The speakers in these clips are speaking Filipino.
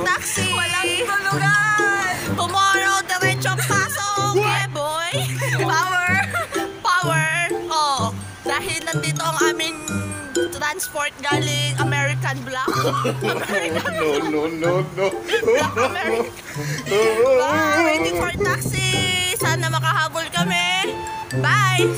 taxi! Walang tulugan! Tomorrow, diretso pasok! Yeah, boy! Power! Power! Oh, dahil nandito ang aming transport galing American Black. American No. Black American. Waiting for taxi! Sana makahabol kami! Bye!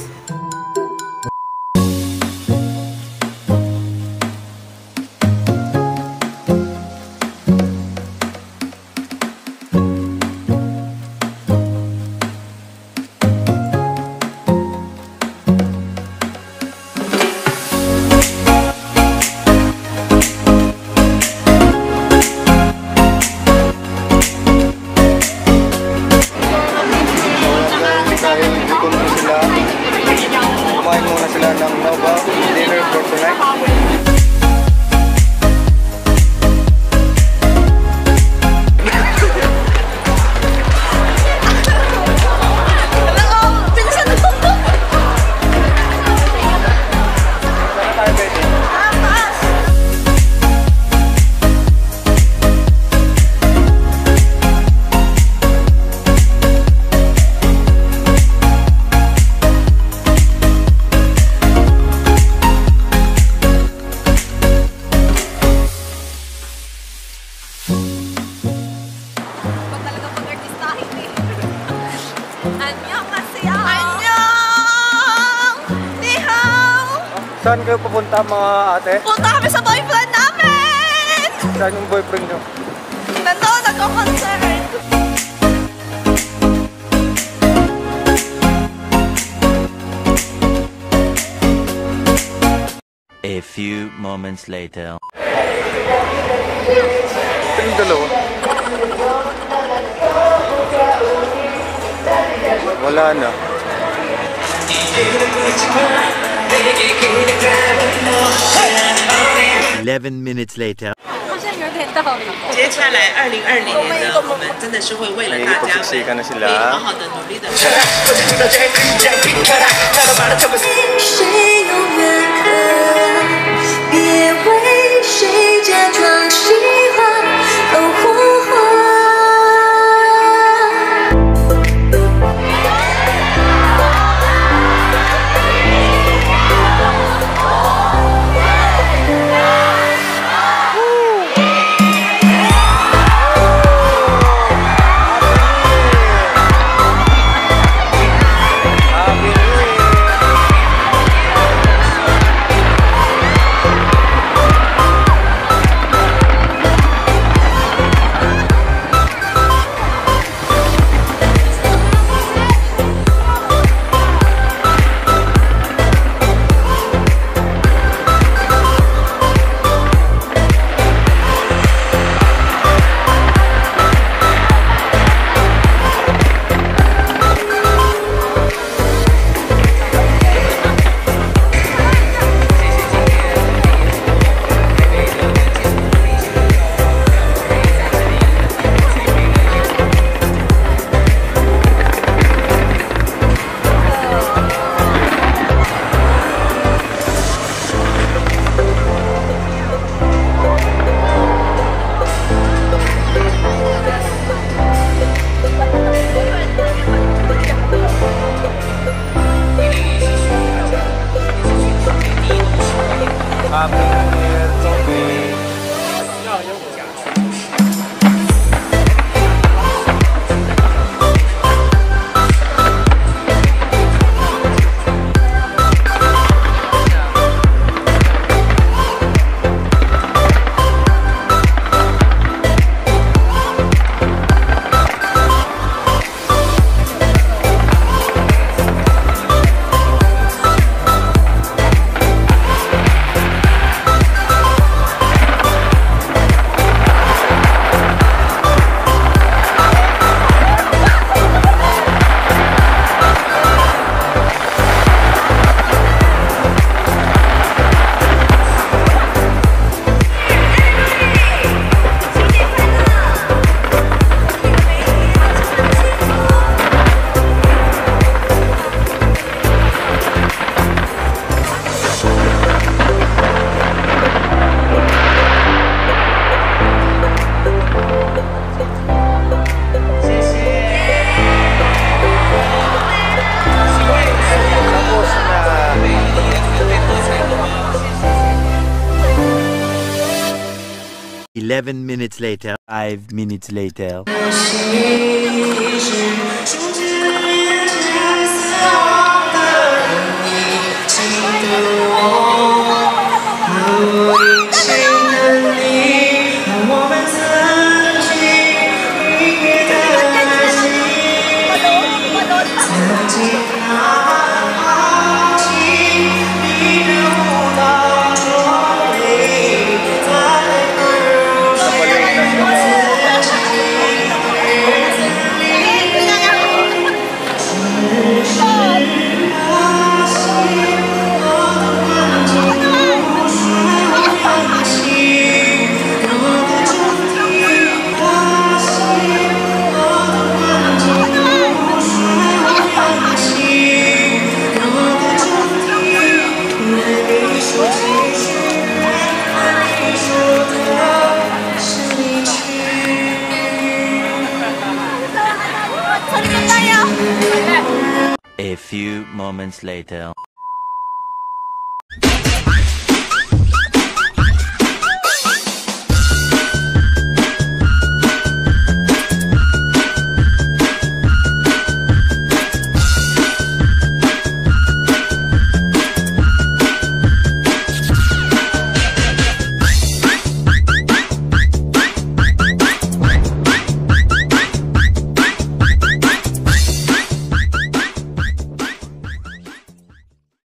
Kumain muna sila ng Nova dinner for tonight. Saan kayo pupunta mga ate? Punta kami sa boyfriend namin! Saan yung boyfriend nyo? Nandito, nagko-concert! A few moments later. Yung dalawa? Wala na. 11 minutes later. 接下来2020年呢，我们真的是会为了大家们，会好好的努力的。谁永远可别为谁假装喜欢11 minutes later. 5 minutes later. 这里面加油！ A few moments later.